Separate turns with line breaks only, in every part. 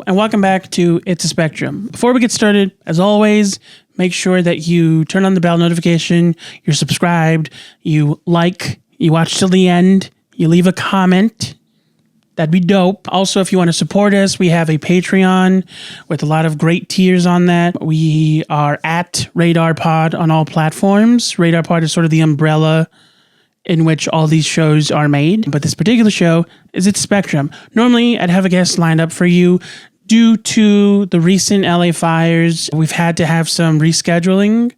Hello and welcome back to It's a Spectrum. Before we get started, as always, make sure that you turn on the bell notification, you're subscribed, you like, you watch till the end, you leave a comment. That'd be dope. Also, if you want to support us, we have a Patreon with a lot of great tiers on that. We are at Radar Pod on all platforms. Radar Pod is sort of the umbrella in which all these shows are made. But this particular show is It's Spectrum. Normally, I'd have a guest lined up for you. Due to the recent LA fires, we've had to have some rescheduling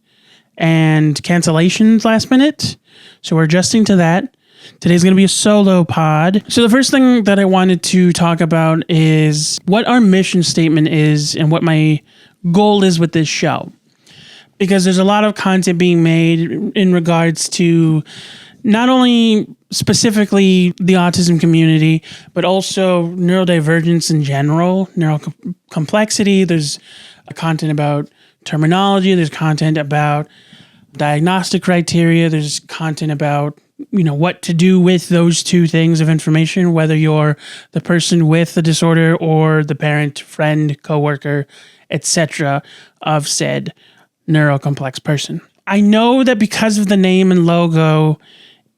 and cancellations last minute. So we're adjusting to that. Today's going to be a solo pod. So the first thing that I wanted to talk about is what our mission statement is and what my goal is with this show. Because there's a lot of content being made in regards to not only specifically the autism community, but also neurodivergence in general, neurocomplexity. There's content about terminology. There's content about diagnostic criteria. There's content about what to do with those two things of information, whether you're the person with the disorder or the parent, friend, coworker, etc. of said neurocomplex person. I know that because of the name and logo,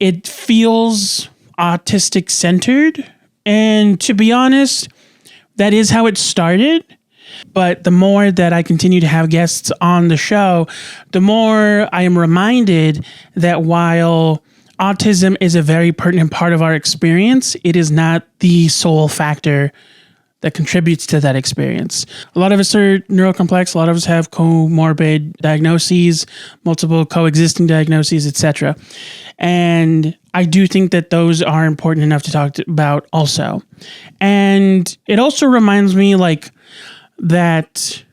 it feels autistic centered. And to be honest, that is how it started. But the more that I continue to have guests on the show, the more I am reminded that while autism is a very pertinent part of our experience, it is not the sole factor that contributes to that experience. A lot of us are neurocomplex. A lot of us have comorbid diagnoses, multiple coexisting diagnoses, etc. And I do think that those are important enough to talk about also. And it also reminds me that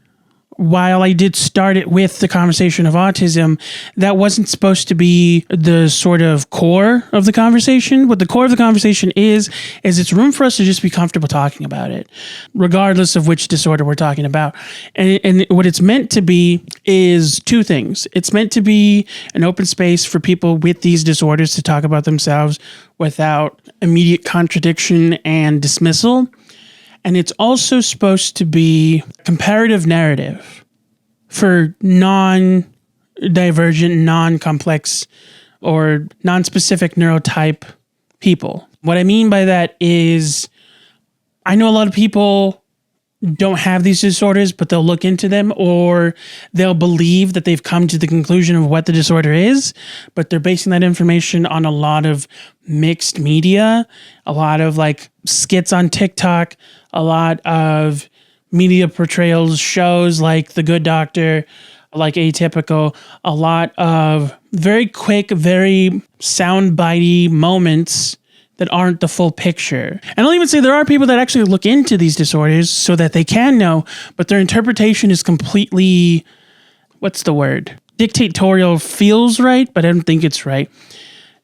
while I did start it with the conversation of autism, that wasn't supposed to be the sort of core of the conversation. What the core of the conversation is it's room for us to just be comfortable talking about it, regardless of which disorder we're talking about. And what it's meant to be is two things. It's meant to be an open space for people with these disorders to talk about themselves without immediate contradiction and dismissal. And it's also supposed to be comparative narrative for non-divergent, non-complex, or non-specific neurotype people. What I mean by that is I know a lot of people don't have these disorders, but they'll look into them or they'll believe that they've come to the conclusion of what the disorder is, but they're basing that information on a lot of mixed media, a lot of skits on TikTok, a lot of media portrayals, shows like The Good Doctor, like Atypical, a lot of very quick, very soundbitey moments that aren't the full picture. And I'll even say there are people that actually look into these disorders so that they can know, but their interpretation is completely, what's the word? Dictatorial feels right, but I don't think it's right.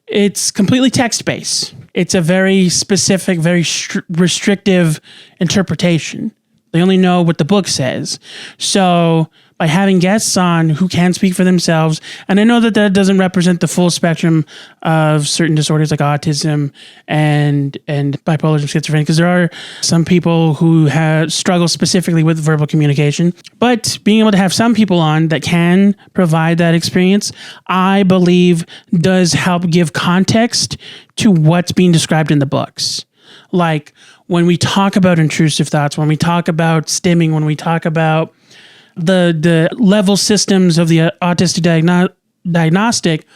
It's completely text-based. It's a very specific, very restrictive interpretation. They only know what the book says. So by having guests on who can speak for themselves, and I know that that doesn't represent the full spectrum of certain disorders like autism and bipolar and schizophrenia, because there are some people who struggle specifically with verbal communication. But being able to have some people on that can provide that experience, I believe does help give context to what's being described in the books. Like when we talk about intrusive thoughts, when we talk about stimming, when we talk about the level systems of the autistic diagnostic,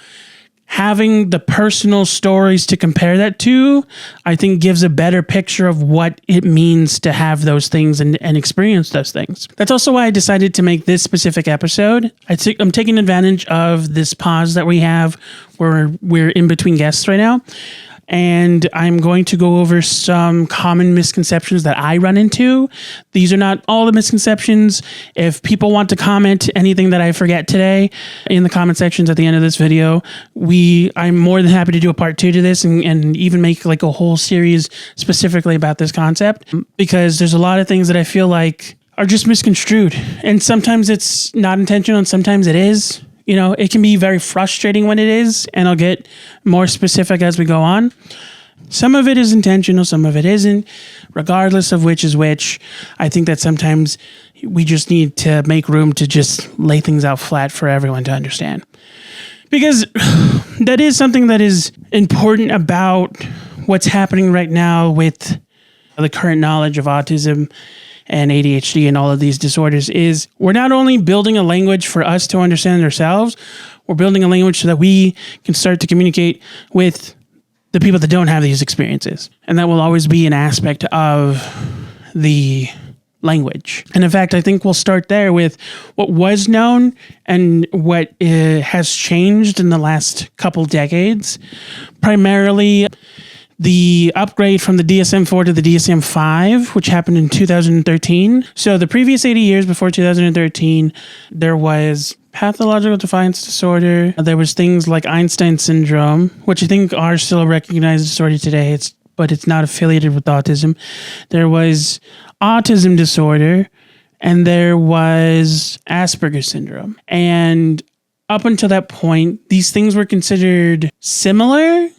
having the personal stories to compare that to, I think gives a better picture of what it means to have those things and experience those things. That's also why I decided to make this specific episode. I'm taking advantage of this pause that we have where we're in between guests right now. And I'm going to go over some common misconceptions that I run into. These are not all the misconceptions. If people want to comment anything that I forget today in the comment sections at the end of this video, I'm more than happy to do a part 2 to this and even make a whole series specifically about this concept, because there's a lot of things that I feel like are just misconstrued. And sometimes it's not intentional and sometimes it is. It can be very frustrating when it is, and I'll get more specific as we go on. Some of it is intentional, some of it isn't. Regardless of which is which, I think that sometimes we just need to make room to just lay things out flat for everyone to understand. Because that is something that is important about what's happening right now with the current knowledge of autism and ADHD and all of these disorders is we're not only building a language for us to understand ourselves, we're building a language so that we can start to communicate with the people that don't have these experiences. And that will always be an aspect of the language. And in fact, I think we'll start there with what was known and what has changed in the last couple decades. Primarily, the upgrade from the DSM-4 to the DSM-5, which happened in 2013. So the previous 80 years before 2013, there was pathological defiance disorder. There was things like Einstein syndrome, which I think are still a recognized disorder today, but it's not affiliated with autism. There was autism disorder, and there was Asperger's syndrome. And up until that point, these things were considered similar,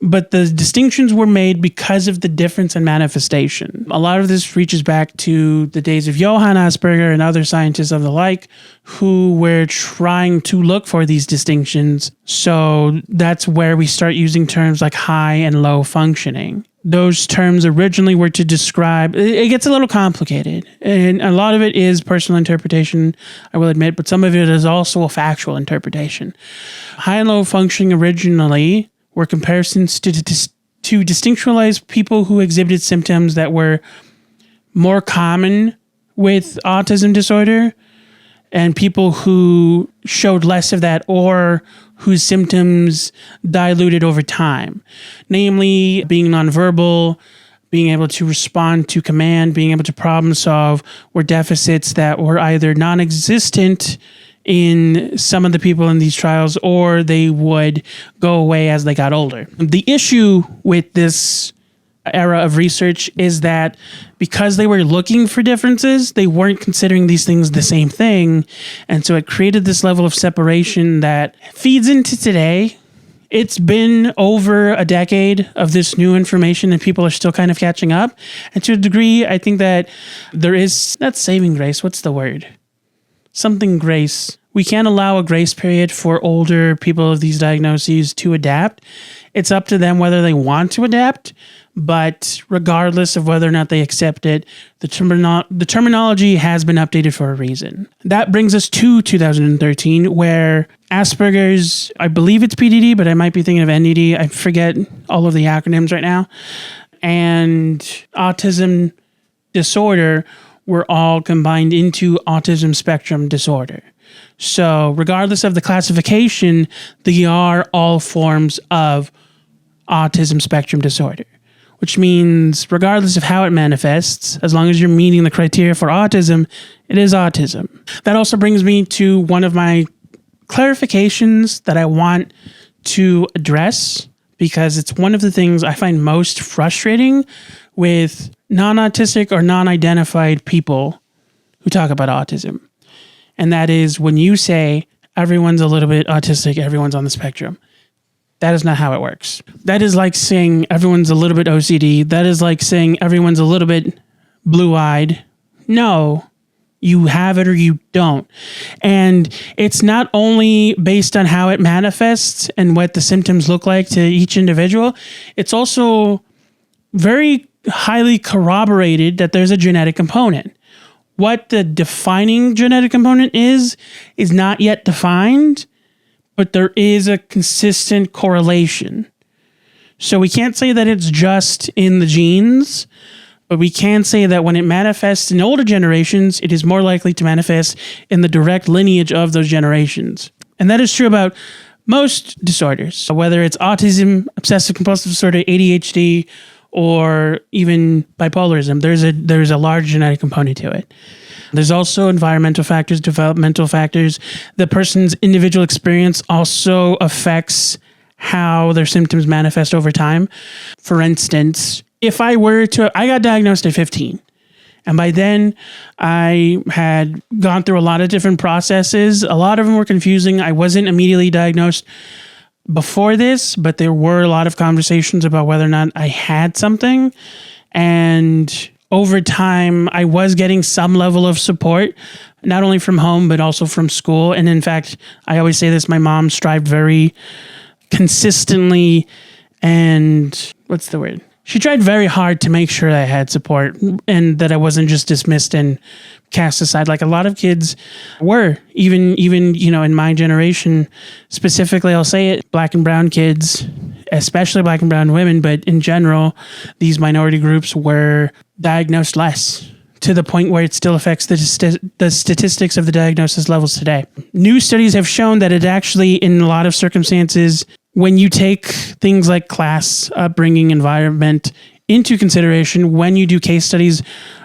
but the distinctions were made because of the difference in manifestation. A lot of this reaches back to the days of Johann Asperger and other scientists of the like who were trying to look for these distinctions. So that's where we start using terms like high and low functioning. Those terms originally were to describe, it gets a little complicated, and a lot of it is personal interpretation, I will admit, but some of it is also a factual interpretation. High and low functioning originally were comparisons to distinctualize people who exhibited symptoms that were more common with autism disorder and people who showed less of that or whose symptoms diluted over time. Namely, being nonverbal, being able to respond to command, being able to problem solve were deficits that were either non-existent in some of the people in these trials, or they would go away as they got older. The issue with this era of research is that because they were looking for differences, they weren't considering these things the same thing. And so it created this level of separation that feeds into today. It's been over a decade of this new information and people are still kind of catching up. And to a degree, I think that there is, not saving grace, what's the word? Something grace. We can't allow a grace period for older people of these diagnoses to adapt. It's up to them whether they want to adapt, but regardless of whether or not they accept it, the terminology has been updated for a reason. That brings us to 2013, where Asperger's, I believe it's PDD, but I might be thinking of NDD. I forget all of the acronyms right now. And autism disorder were all combined into autism spectrum disorder. So regardless of the classification, they are all forms of autism spectrum disorder, which means regardless of how it manifests, as long as you're meeting the criteria for autism, it is autism. That also brings me to one of my clarifications that I want to address, because it's one of the things I find most frustrating with non-autistic or non-identified people who talk about autism. And that is when you say everyone's a little bit autistic, everyone's on the spectrum. That is not how it works. That is like saying everyone's a little bit OCD. That is like saying everyone's a little bit blue-eyed. No, you have it or you don't. And it's not only based on how it manifests and what the symptoms look like to each individual. It's also very highly corroborated that there's a genetic component. What the defining genetic component is not yet defined, but there is a consistent correlation. So we can't say that it's just in the genes, but we can say that when it manifests in older generations, it is more likely to manifest in the direct lineage of those generations. And that is true about most disorders. So whether it's autism, obsessive compulsive disorder, ADHD, or even bipolarism, there's a large genetic component to it. There's also environmental factors, developmental factors. The person's individual experience also affects how their symptoms manifest over time. For instance, if I got diagnosed at 15, and by then I had gone through a lot of different processes. A lot of them were confusing. I wasn't immediately diagnosed before this, but there were a lot of conversations about whether or not I had something. And over time, I was getting some level of support, not only from home, but also from school. And in fact, I always say this, my mom strived very consistently and what's the word? She tried very hard to make sure I had support and that I wasn't just dismissed and cast aside like a lot of kids were, even in my generation, specifically, I'll say it, Black and brown kids, especially Black and brown women, but in general, these minority groups were diagnosed less to the point where it still affects the statistics of the diagnosis levels today. New studies have shown that it actually, in a lot of circumstances, when you take things like class, upbringing, environment into consideration, when you do case studies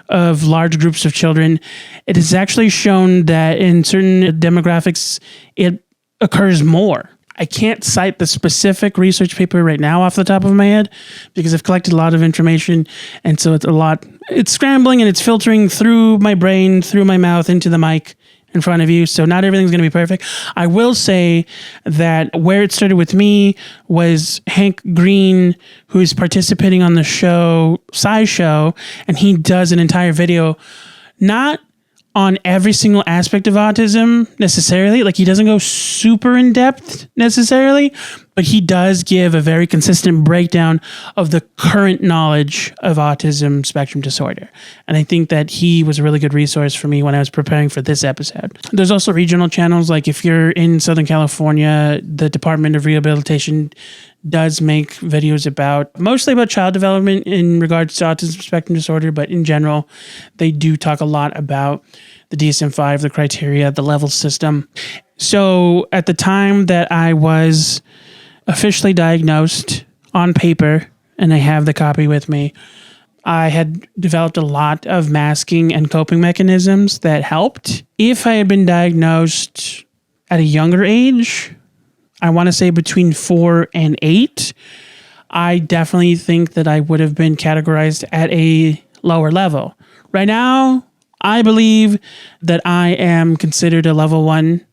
of large groups of children, it is actually shown that in certain demographics, it occurs more. I can't cite the specific research paper right now off the top of my head because I've collected a lot of information. And so it's scrambling and it's filtering through my brain, through my mouth, into the mic in front of you. So not everything's going to be perfect. I will say that where it started with me was Hank Green, who's participating on the show, SciShow, and he does an entire video, not on every single aspect of autism necessarily. Like he doesn't go super in depth necessarily, but he does give a very consistent breakdown of the current knowledge of autism spectrum disorder. And I think that he was a really good resource for me when I was preparing for this episode. There's also regional channels. Like if you're in Southern California, the Department of Rehabilitation does make videos mostly about child development in regards to autism spectrum disorder, but in general, they do talk a lot about the DSM-5, the criteria, the level system. So at the time that I was officially diagnosed on paper, and I have the copy with me, I had developed a lot of masking and coping mechanisms that helped. If I had been diagnosed at a younger age, I want to say between 4 and 8, I definitely think that I would have been categorized at a lower level. Right now, I believe that I am considered a level 1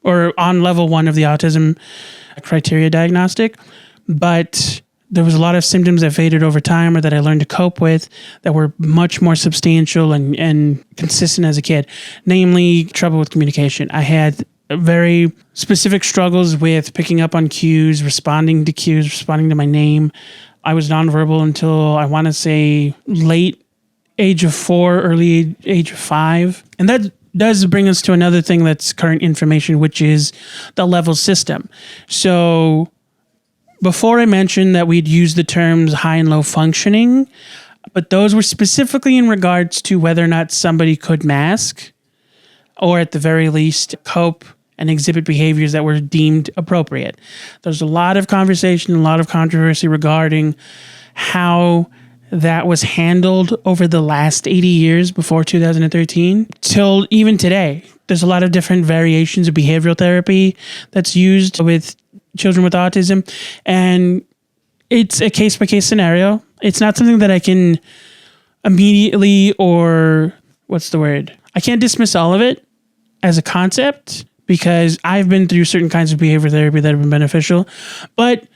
or on level 1 of the autism criteria diagnostic, but there was a lot of symptoms that faded over time or that I learned to cope with that were much more substantial and consistent as a kid, namely trouble with communication. I had very specific struggles with picking up on cues, responding to my name. I was nonverbal until I want to say late age of 4, early age of 5. And that does bring us to another thing that's current information, which is the level system. So before I mentioned that we'd use the terms high and low functioning, but those were specifically in regards to whether or not somebody could mask or at the very least cope and exhibit behaviors that were deemed appropriate. There's a lot of conversation, a lot of controversy regarding how that was handled over the last 80 years before 2013 till even today. There's a lot of different variations of behavioral therapy that's used with children with autism, and it's a case-by-case scenario. It's not something that I can immediately I can't dismiss all of it as a concept because I've been through certain kinds of behavior therapy that have been beneficial, but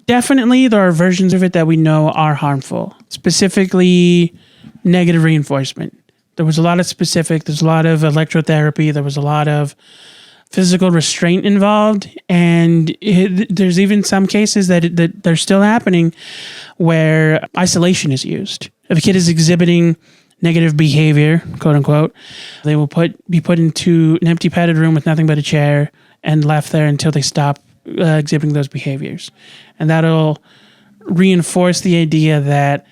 definitely there are versions of it that we know are harmful, specifically negative reinforcement. There's a lot of electrotherapy, there was a lot of physical restraint involved, and there's even some cases that they're still happening where isolation is used. If a kid is exhibiting negative behavior, quote unquote, they will be put into an empty padded room with nothing but a chair and left there until they stop exhibiting those behaviors. And that'll reinforce the idea that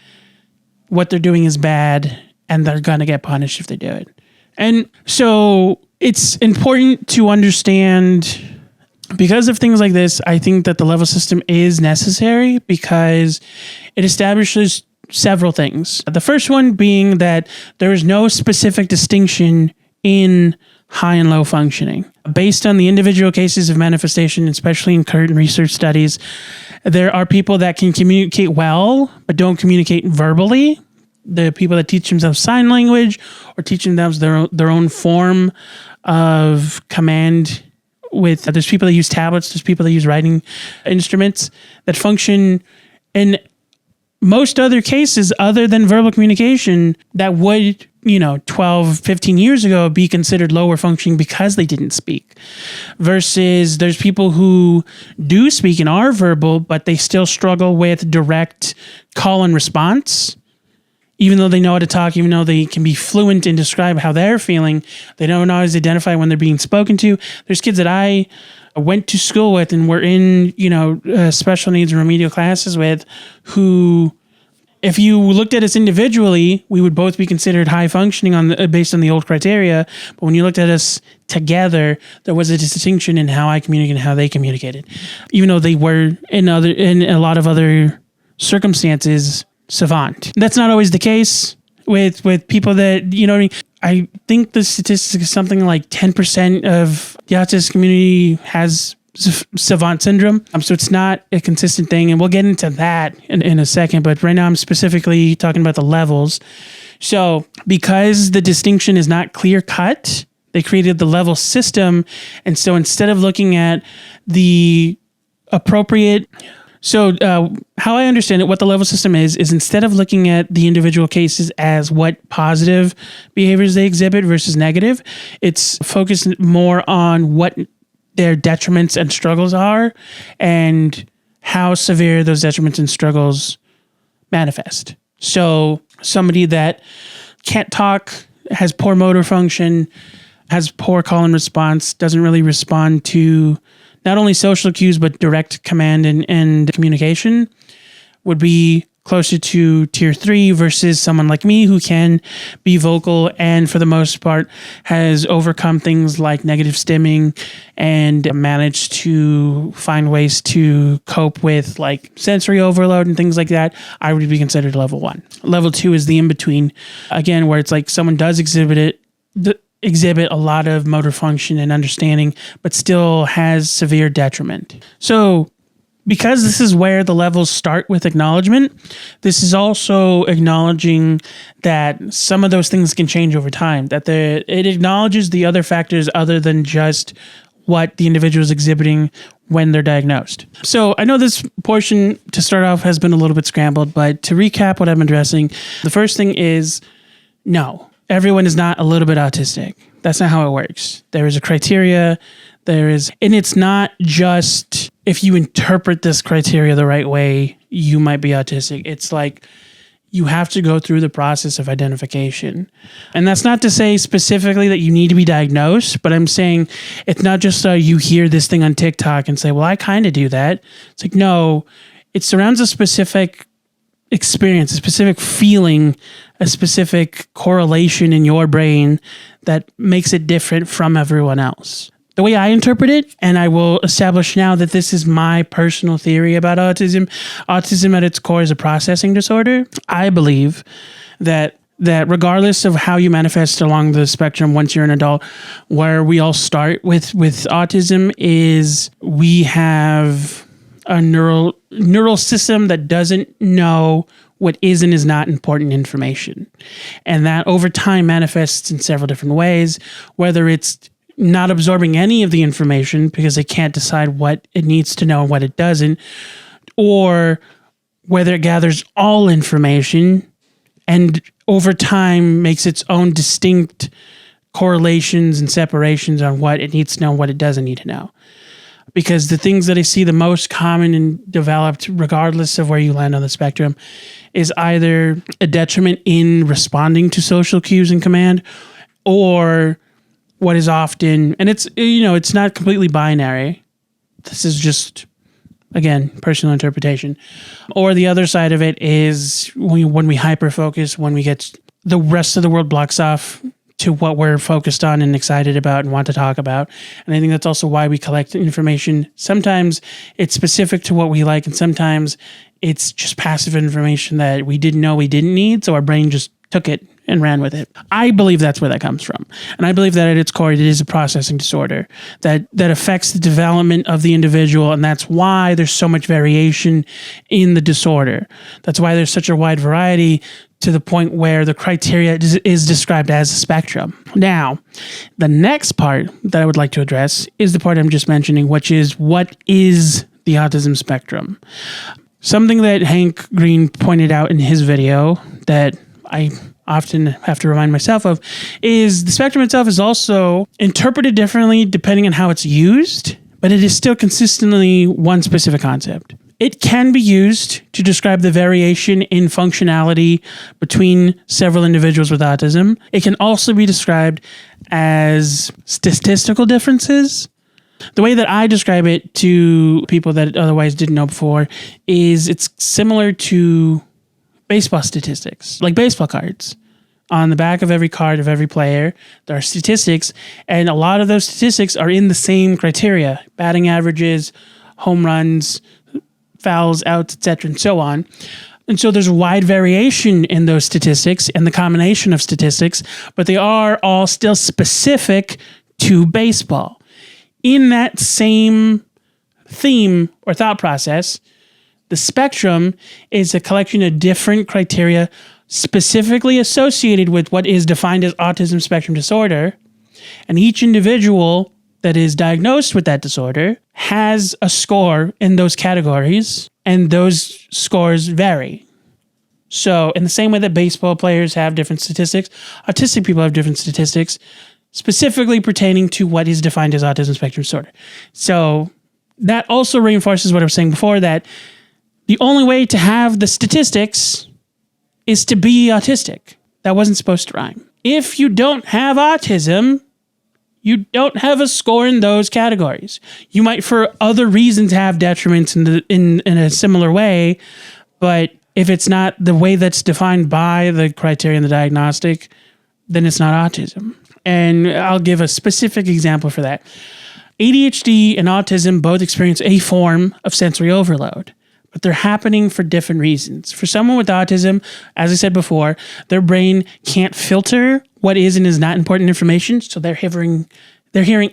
what they're doing is bad and they're going to get punished if they do it. And so it's important to understand, because of things like this, I think that the level system is necessary because it establishes several things. The first one being that there is no specific distinction in high and low functioning. Based on the individual cases of manifestation, especially in current research studies, there are people that can communicate well, but don't communicate verbally. The people that teach themselves sign language or teach themselves their own form of command there's people that use tablets, there's people that use writing instruments that function in most other cases other than verbal communication that would, 12, 15 years ago be considered lower functioning because they didn't speak. Versus there's people who do speak and are verbal, but they still struggle with direct call and response. Even though they know how to talk, even though they can be fluent and describe how they're feeling, they don't always identify when they're being spoken to. There's kids that I went to school with and were in, special needs and remedial classes with who, if you looked at us individually, we would both be considered high functioning based on the old criteria. But when you looked at us together, there was a distinction in how I communicated and how they communicated, even though they were in a lot of other circumstances savant. That's not always the case with people that, I think the statistic is something like 10% of the autistic community has savant syndrome. So it's not a consistent thing. And we'll get into that in a second. But right now I'm specifically talking about the levels. So because the distinction is not clear cut, they created the level system. And so instead of looking at the appropriate... So how I understand it, what the level system is instead of looking at the individual cases as what positive behaviors they exhibit versus negative, it's focused more on what their detriments and struggles are and how severe those detriments and struggles manifest. So somebody that can't talk, has poor motor function, has poor call and response, doesn't really respond to not only social cues, but direct command and communication would be closer to tier 3 versus someone like me who can be vocal and for the most part has overcome things like negative stimming and managed to find ways to cope with like sensory overload and things like that. I would be considered level 1. Level 2 is the in-between, again, where it's like someone does exhibit a lot of motor function and understanding, but still has severe detriment. So because this is where the levels start with acknowledgement, this is also acknowledging that some of those things can change over time, that it acknowledges the other factors other than just what the individual is exhibiting when they're diagnosed. So I know this portion to start off has been a little bit scrambled, but to recap what I'm addressing, the first thing is no. Everyone is not a little bit autistic. That's not how it works. There is a criteria. And it's not just if you interpret this criteria the right way, you might be autistic. It's like you have to go through the process of identification. And that's not to say specifically that you need to be diagnosed, but I'm saying it's not just you hear this thing on TikTok and say, well, I kind of do that. It's like, no, it surrounds a specific experience, a specific feeling, a specific correlation in your brain that makes it different from everyone else. The way I interpret it, and I will establish now that this is my personal theory about autism. Autism at its core is a processing disorder. I believe that regardless of how you manifest along the spectrum once you're an adult, where we all start with autism is we have a neural system that doesn't know what is and is not important information. And that over time manifests in several different ways, whether it's not absorbing any of the information because it can't decide what it needs to know and what it doesn't, or whether it gathers all information and over time makes its own distinct correlations and separations on what it needs to know and what it doesn't need to know. Because the things that I see the most common and developed, regardless of where you land on the spectrum, is either a detriment in responding to social cues and command, or what is often, and it's not completely binary. This is just, again, personal interpretation. Or the other side of it is when we hyper-focus, when we get the rest of the world blocks off to what we're focused on and excited about and want to talk about. And I think that's also why we collect information. Sometimes it's specific to what we like, and sometimes it's just passive information that we didn't know we didn't need, so our brain just took it and ran with it. I believe that's where that comes from. And I believe that at its core, it is a processing disorder that affects the development of the individual. And that's why there's so much variation in the disorder. That's why there's such a wide variety to the point where the criteria is described as a spectrum. Now, the next part that I would like to address is the part I'm just mentioning, which is what is the autism spectrum? Something that Hank Green pointed out in his video that I often have to remind myself of is the spectrum itself is also interpreted differently depending on how it's used, but it is still consistently one specific concept. It can be used to describe the variation in functionality between several individuals with autism. It can also be described as statistical differences. The way that I describe it to people that otherwise didn't know before is it's similar to baseball statistics, like baseball cards. On the back of every card of every player, there are statistics, and a lot of those statistics are in the same criteria: batting averages, home runs, fouls, outs, etc., and so on. And so there's a wide variation in those statistics and the combination of statistics, but they are all still specific to baseball. In that same theme or thought process, the spectrum is a collection of different criteria specifically associated with what is defined as autism spectrum disorder. And each individual that is diagnosed with that disorder has a score in those categories, and those scores vary. So in the same way that baseball players have different statistics, autistic people have different statistics, specifically pertaining to what is defined as autism spectrum disorder. So that also reinforces what I was saying before, that the only way to have the statistics is to be autistic. That wasn't supposed to rhyme. If you don't have autism, you don't have a score in those categories. You might, for other reasons, have detriments in a similar way, but if it's not the way that's defined by the criteria in the diagnostic, then it's not autism. And I'll give a specific example for that. ADHD and autism both experience a form of sensory overload, but they're happening for different reasons. For someone with autism, as I said before, their brain can't filter what is and is not important information, so they're hearing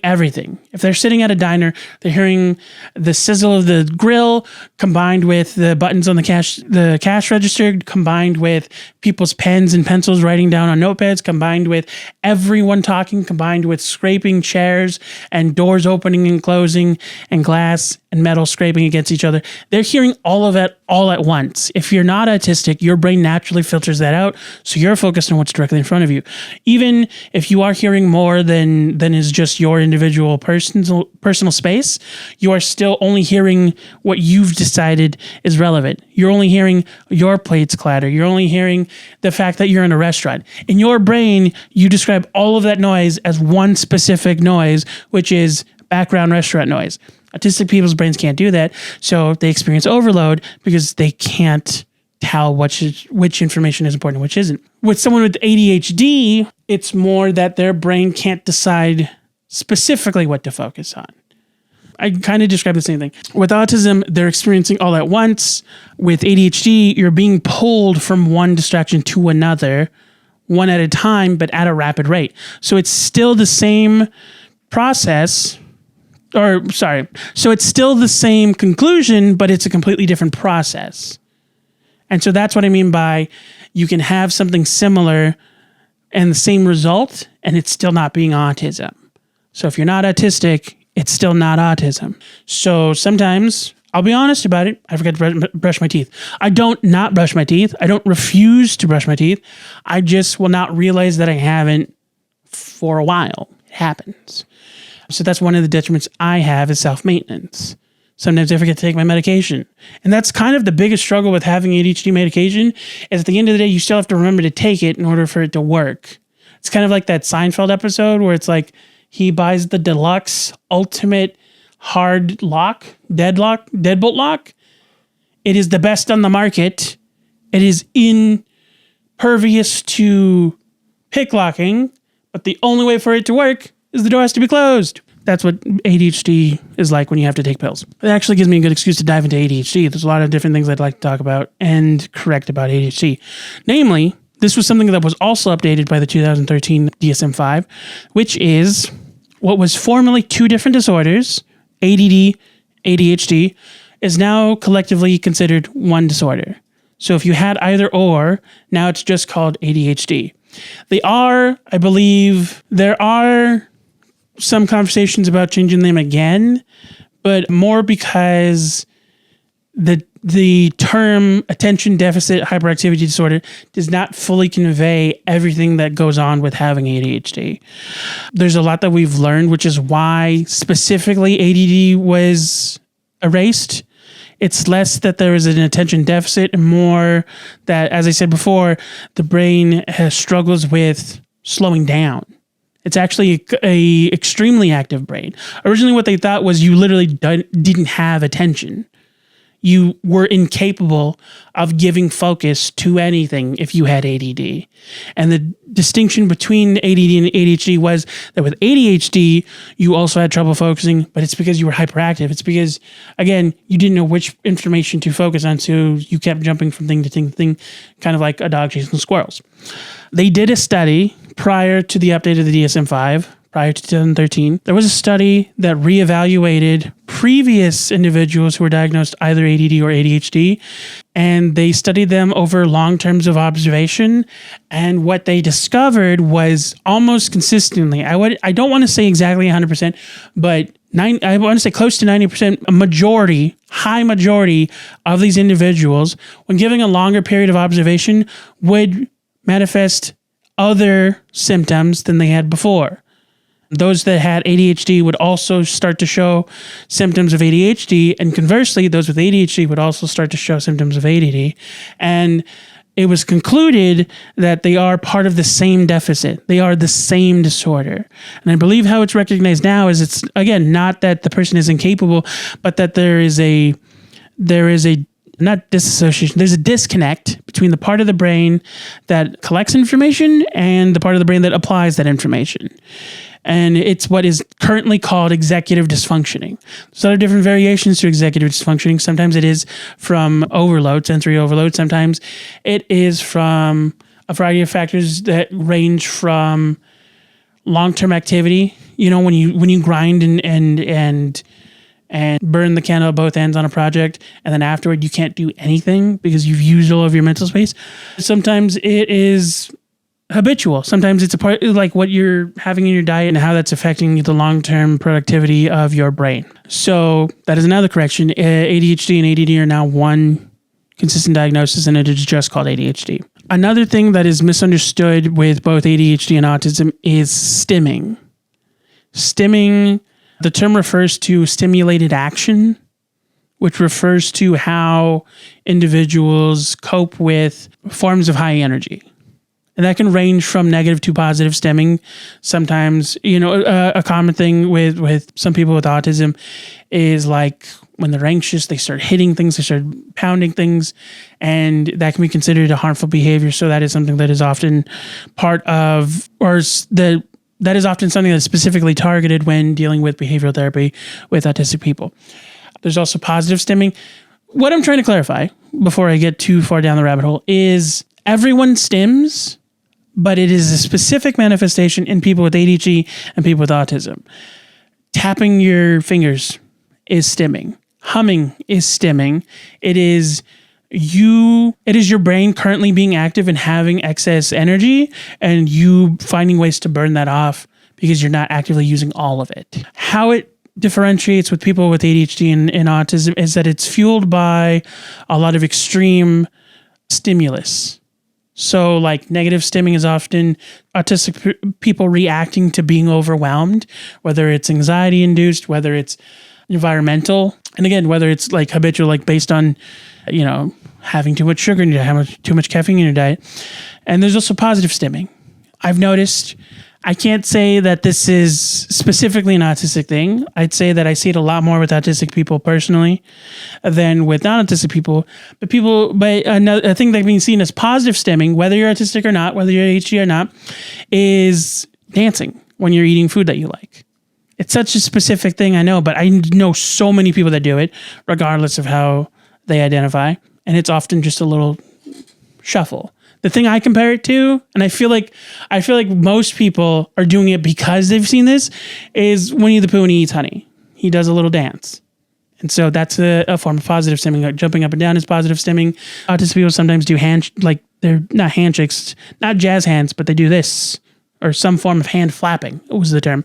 everything. If they're sitting at a diner, they're hearing the sizzle of the grill combined with the buttons on the cash register, combined with people's pens and pencils writing down on notepads, combined with everyone talking, combined with scraping chairs and doors opening and closing and glass and metal scraping against each other. They're hearing all of it all at once. If you're not autistic, your brain naturally filters that out, so you're focused on what's directly in front of you. Even if you are hearing more than is just your individual personal space, you are still only hearing what you've decided is relevant. You're only hearing your plates clatter. You're only hearing the fact that you're in a restaurant. In your brain, you describe all of that noise as one specific noise, which is background restaurant noise. Autistic people's brains can't do that, so they experience overload because they can't tell which information is important and which isn't. With someone with ADHD, it's more that their brain can't decide specifically what to focus on. I kind of describe the same thing. With autism, they're experiencing all at once. With ADHD, you're being pulled from one distraction to another, one at a time, but at a rapid rate. So it's still the same process, so it's still the same conclusion, but it's a completely different process. And so that's what I mean by you can have something similar and the same result, and it's still not being autism. So if you're not autistic, it's still not autism. So sometimes, I'll be honest about it, I forget to brush my teeth. I don't not brush my teeth. I don't refuse to brush my teeth. I just will not realize that I haven't for a while. It happens. So that's one of the detriments I have is self-maintenance. Sometimes I forget to take my medication. And that's kind of the biggest struggle with having ADHD medication is at the end of the day, you still have to remember to take it in order for it to work. It's kind of like that Seinfeld episode where it's like he buys the deluxe ultimate hard lock, deadbolt lock. It is the best on the market. It is impervious to pick locking, but the only way for it to work is the door has to be closed. That's what ADHD is like when you have to take pills. It actually gives me a good excuse to dive into ADHD. There's a lot of different things I'd like to talk about and correct about ADHD. Namely, this was something that was also updated by the 2013 DSM-5, which is what was formerly two different disorders, ADD, ADHD, is now collectively considered one disorder. So if you had either or, now it's just called ADHD. I believe, there are some conversations about changing them again, but more because the term attention deficit hyperactivity disorder does not fully convey everything that goes on with having ADHD. There's a lot that we've learned, which is why specifically ADD was erased. It's less that there is an attention deficit and more that, as I said before, the brain struggles with slowing down. It's actually a extremely active brain. Originally, what they thought was you literally didn't have attention. You were incapable of giving focus to anything if you had ADD. And the distinction between ADD and ADHD was that with ADHD, you also had trouble focusing, but it's because you were hyperactive. It's because, again, you didn't know which information to focus on, so you kept jumping from thing to thing to thing, kind of like a dog chasing squirrels. They did a study prior to the update of the DSM-5, prior to 2013. There was a study that reevaluated previous individuals who were diagnosed either ADD or ADHD, and they studied them over long terms of observation. And what they discovered was almost consistently, I don't want to say exactly 100%, but I want to say close to 90%, high majority of these individuals, when giving a longer period of observation, would manifest other symptoms than they had before. Those that had ADHD would also start to show symptoms of ADHD, and conversely, those with ADHD would also start to show symptoms of ADD. And it was concluded that they are part of the same deficit. They are the same disorder. And I believe how it's recognized now is it's, again, not that the person is incapable, but that there is a not disassociation, there's a disconnect between the part of the brain that collects information and the part of the brain that applies that information. And it's what is currently called executive dysfunctioning. There's other different variations to executive dysfunctioning. Sometimes it is from overload, sensory overload. Sometimes it is from a variety of factors that range from long-term activity. You know, when you grind and burn the candle at both ends on a project, and then afterward you can't do anything because you've used all of your mental space. Sometimes it is habitual. Sometimes it's a part like what you're having in your diet and how that's affecting the long-term productivity of your brain. So that is another correction. ADHD and ADD are now one consistent diagnosis, and it is just called ADHD. Another thing that is misunderstood with both ADHD and autism is stimming. Stimming, the term refers to stimulated action, which refers to how individuals cope with forms of high energy. And that can range from negative to positive stimming. Sometimes, a common thing with some people with autism is like when they're anxious, they start hitting things, they start pounding things, and that can be considered a harmful behavior. So that is something that is often that is often something that's specifically targeted when dealing with behavioral therapy with autistic people. There's also positive stimming. What I'm trying to clarify before I get too far down the rabbit hole is everyone stims, but it is a specific manifestation in people with ADHD and people with autism. Tapping your fingers is stimming. Humming is stimming. It is your brain currently being active and having excess energy, and you finding ways to burn that off because you're not actively using all of it. How it differentiates with people with ADHD and autism is that it's fueled by a lot of extreme stimulus. So like negative stimming is often autistic people reacting to being overwhelmed, whether it's anxiety induced, whether it's environmental. And again, whether it's like habitual, like based on, having too much sugar in your diet, having too much caffeine in your diet. And there's also positive stimming. I've noticed, I can't say that this is specifically an autistic thing. I'd say that I see it a lot more with autistic people personally than with non-autistic people. But another thing that being seen as positive stimming, whether you're autistic or not, whether you're ADHD or not, is dancing when you're eating food that you like. It's such a specific thing, I know, but I know so many people that do it, regardless of how they identify. And it's often just a little shuffle The thing I compare it to, and I feel like most people are doing it because they've seen this, is Winnie the Pooh when he eats honey. He does a little dance. And so that's a form of positive stimming. Like jumping up and down is positive stimming. Autistic people sometimes do they're not handshakes, not jazz hands, but they do this, or some form of hand flapping was the term.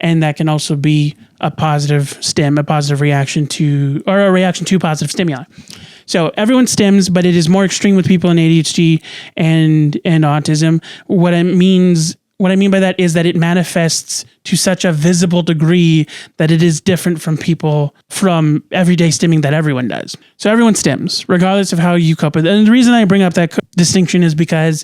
And that can also be a positive stim, a positive reaction to, or a reaction to positive stimuli. So everyone stims, but it is more extreme with people in ADHD and autism. What I mean by that is that it manifests to such a visible degree that it is different from everyday stimming that everyone does. So everyone stims, regardless of how you cope with it. And the reason I bring up that distinction is because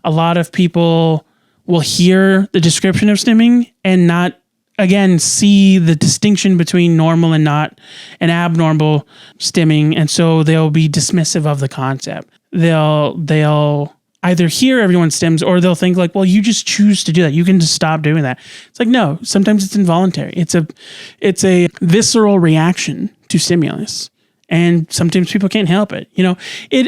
a lot of people will hear the description of stimming and not, again, see the distinction between normal and not an abnormal stimming. And so they'll be dismissive of the concept. They'll either hear everyone stims, or they'll think like, well, you just choose to do that. You can just stop doing that. It's like, no, sometimes it's involuntary. It's a visceral reaction to stimulus. And sometimes people can't help it.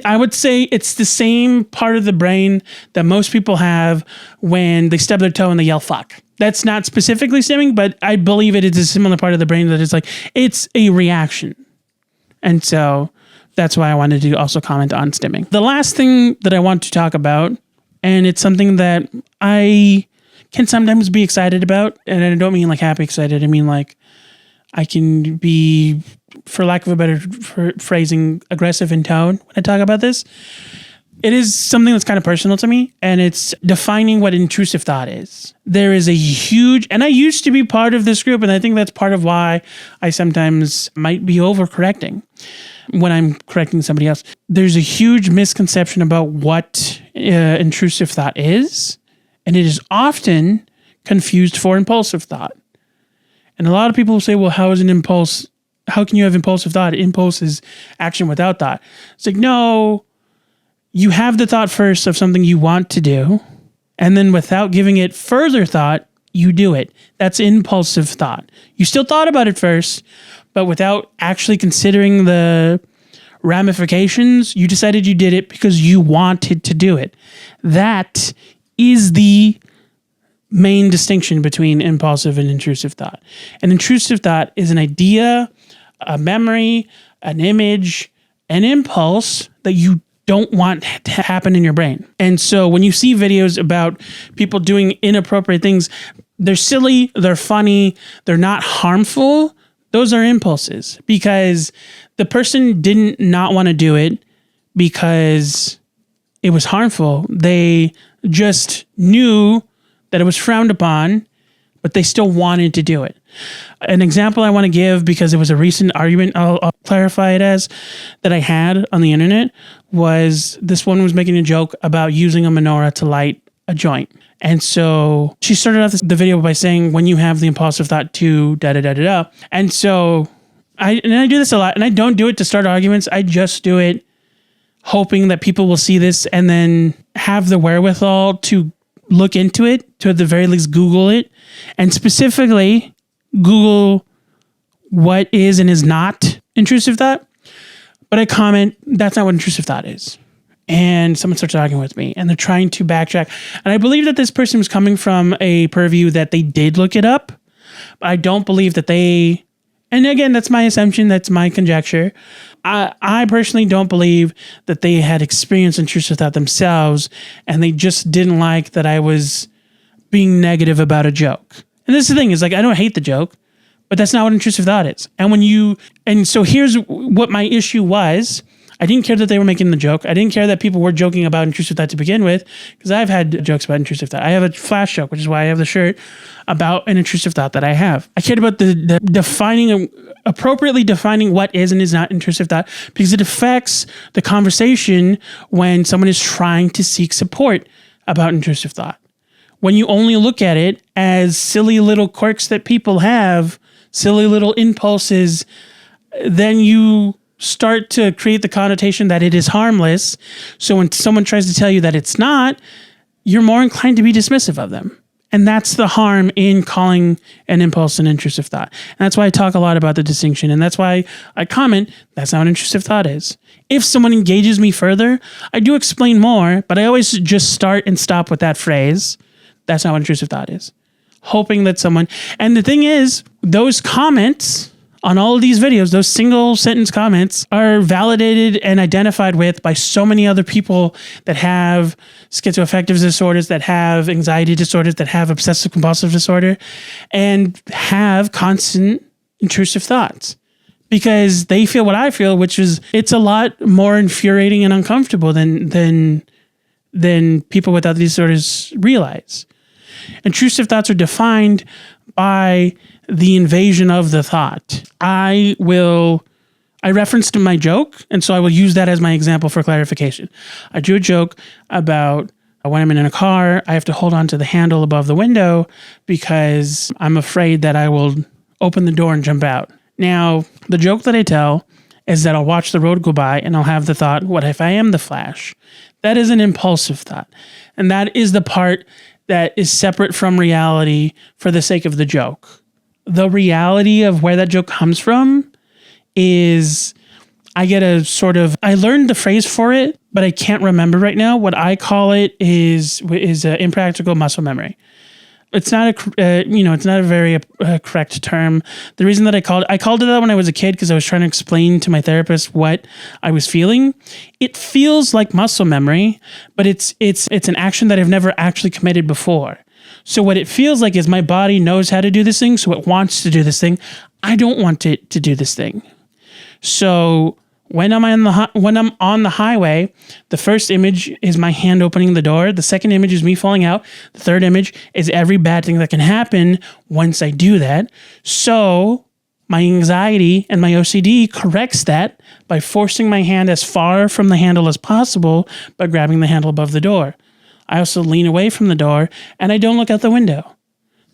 I would say it's the same part of the brain that most people have when they stub their toe and they yell, fuck. That's not specifically stimming, but I believe it is a similar part of the brain that is like, it's a reaction. And so that's why I wanted to also comment on stimming. The last thing that I want to talk about, and it's something that I can sometimes be excited about, and I don't mean like happy excited. I mean like I can be, for lack of a better phrasing, aggressive in tone when I talk about this. It is something that's kind of personal to me, and it's defining what intrusive thought is. There is a huge, and I used to be part of this group, and I think that's part of why I sometimes might be overcorrecting when I'm correcting somebody else. There's a huge misconception about what intrusive thought is, and it is often confused for impulsive thought. And a lot of people say, well, how can you have impulsive thought? Impulse is action without thought. It's like, no, you have the thought first of something you want to do, and then without giving it further thought, you do it. That's impulsive thought. You still thought about it first, but without actually considering the ramifications, you decided you did it because you wanted to do it. That is the main distinction between impulsive and intrusive thought. An intrusive thought is an idea, a memory, an image, an impulse that you don't want to happen in your brain. And so when you see videos about people doing inappropriate things, they're silly, they're funny, they're not harmful. Those are impulses because the person didn't not want to do it because it was harmful. They just knew that it was frowned upon, but they still wanted to do it. An example I want to give, because it was a recent argument, I'll clarify it as, that I had on the internet, was this one was making a joke about using a menorah to light a joint. And so she started off the video by saying, when you have the impulsive thought to da-da-da-da-da. And so I do this a lot, and I don't do it to start arguments. I just do it hoping that people will see this and then have the wherewithal to look into it, to at the very least Google it, and specifically Google what is and is not intrusive thought. But I comment, that's not what intrusive thought is. And someone starts arguing with me, and they're trying to backtrack. And I believe that this person was coming from a purview that they did look it up. But I don't believe that they, and again, that's my assumption, that's my conjecture. I personally don't believe that they had experienced intrusive thought themselves, and they just didn't like that I was being negative about a joke. And this is the thing, is like, I don't hate the joke, but that's not what intrusive thought is. And so here's what my issue was. I didn't care that they were making the joke. I didn't care that people were joking about intrusive thought to begin with, because I've had jokes about intrusive thought. I have a flash joke, which is why I have the shirt about an intrusive thought that I have. I cared about the appropriately defining what is and is not intrusive thought, because it affects the conversation when someone is trying to seek support about intrusive thought. When you only look at it as silly little quirks that people have, silly little impulses, then you start to create the connotation that it is harmless. So when someone tries to tell you that it's not, you're more inclined to be dismissive of them. And that's the harm in calling an impulse an intrusive thought. And that's why I talk a lot about the distinction. And that's why I comment, that's not what intrusive thought is. If someone engages me further, I do explain more, but I always just start and stop with that phrase. That's not what intrusive thought is. Hoping that someone, and the thing is, those comments on all of these videos, those single sentence comments are validated and identified with by so many other people that have schizoaffective disorders, that have anxiety disorders, that have obsessive compulsive disorder, and have constant intrusive thoughts. Because they feel what I feel, which is it's a lot more infuriating and uncomfortable than people without these disorders realize. Intrusive thoughts are defined by the invasion of the thought. I referenced my joke, and so I will use that as my example for clarification. I drew a joke about when I'm in a car, I have to hold on to the handle above the window because I'm afraid that I will open the door and jump out. Now, the joke that I tell is that I'll watch the road go by and I'll have the thought, what if I am the Flash? That is an impulsive thought. And that is the part that is separate from reality for the sake of the joke. The reality of where that joke comes from is I learned the phrase for it, but I can't remember right now. What I call it is impractical muscle memory. It's not it's not a very correct term. The reason that I called it that when I was a kid because I was trying to explain to my therapist what I was feeling. It feels like muscle memory, but it's an action that I've never actually committed before. So what it feels like is my body knows how to do this thing, so it wants to do this thing. I don't want it to do this thing. So when I'm on the highway, the first image is my hand opening the door. The second image is me falling out. The third image is every bad thing that can happen once I do that. So my anxiety and my OCD corrects that by forcing my hand as far from the handle as possible by grabbing the handle above the door. I also lean away from the door and I don't look out the window.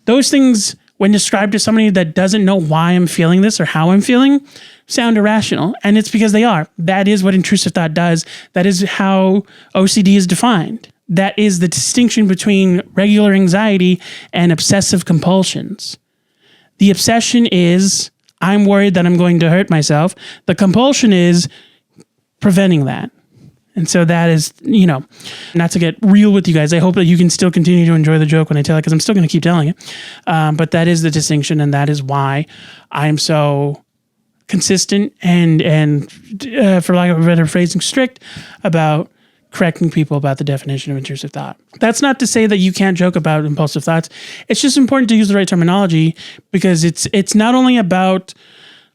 Those things, when described to somebody that doesn't know why I'm feeling this or how I'm feeling, sound irrational. And it's because they are. That is what intrusive thought does. That is how OCD is defined. That is the distinction between regular anxiety and obsessive compulsions. The obsession is, I'm worried that I'm going to hurt myself. The compulsion is preventing that. And so that is, not to get real with you guys. I hope that you can still continue to enjoy the joke when I tell it, because I'm still going to keep telling it. But that is the distinction, and that is why I'm so consistent and for lack of a better phrasing, strict about correcting people about the definition of intrusive thought. That's not to say that you can't joke about impulsive thoughts. It's just important to use the right terminology, because it's not only about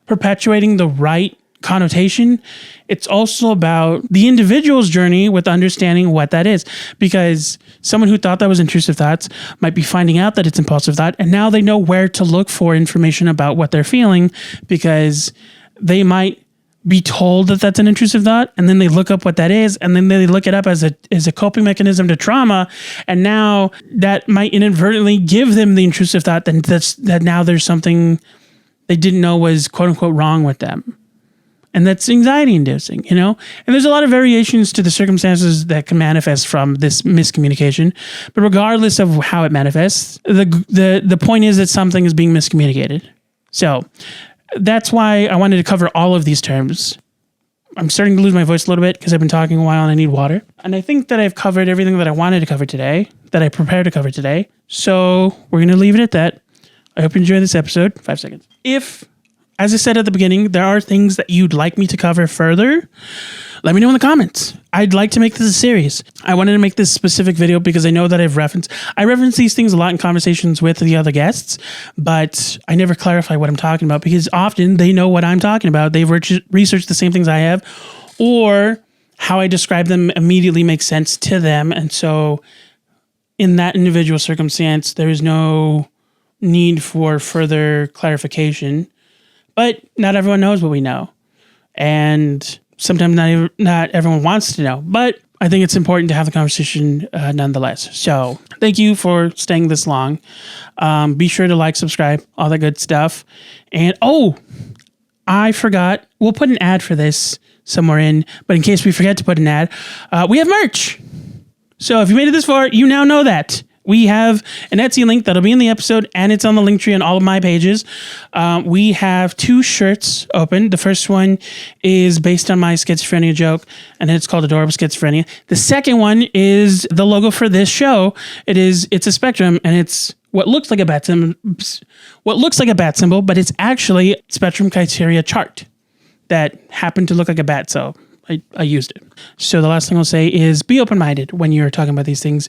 perpetuating the right connotation, it's also about the individual's journey with understanding what that is. Because someone who thought that was intrusive thoughts might be finding out that it's impulsive thought, and now they know where to look for information about what they're feeling, because they might be told that that's an intrusive thought, and then they look up what that is, and then they look it up as a coping mechanism to trauma, and now that might inadvertently give them the intrusive thought that now there's something they didn't know was quote unquote wrong with them. And that's anxiety inducing, And there's a lot of variations to the circumstances that can manifest from this miscommunication. But regardless of how it manifests, the point is that something is being miscommunicated. So that's why I wanted to cover all of these terms. I'm starting to lose my voice a little bit because I've been talking a while and I need water. And I think that I've covered everything that I wanted to cover today, that I prepared to cover today. So we're going to leave it at that. I hope you enjoyed this episode. 5 seconds. If, as I said at the beginning, there are things that you'd like me to cover further, let me know in the comments. I'd like to make this a series. I wanted to make this specific video because I know that I reference these things a lot in conversations with the other guests, but I never clarify what I'm talking about, because often they know what I'm talking about. They've researched the same things I have, or how I describe them immediately makes sense to them. And so in that individual circumstance, there is no need for further clarification. But not everyone knows what we know. And sometimes not everyone wants to know. But I think it's important to have the conversation nonetheless. So thank you for staying this long. Be sure to like, subscribe, all that good stuff. And I forgot. We'll put an ad for this somewhere in. But in case we forget to put an ad, we have merch. So if you made it this far, you now know that. We have an Etsy link that'll be in the episode, and it's on the link tree on all of my pages. We have 2 shirts open. The first one is based on my schizophrenia joke, and it's called Adorable Schizophrenia. The second one is the logo for this show. It's a spectrum, and it's what looks like a bat symbol. But it's actually a spectrum criteria chart that happened to look like a bat, so I used it. So the last thing I'll say is be open-minded when you're talking about these things,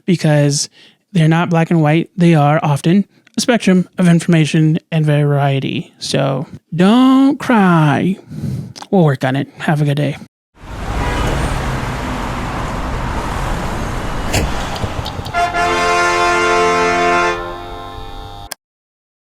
because they're not black and white. They are often a spectrum of information and variety. So don't cry. We'll work on it. Have a good day.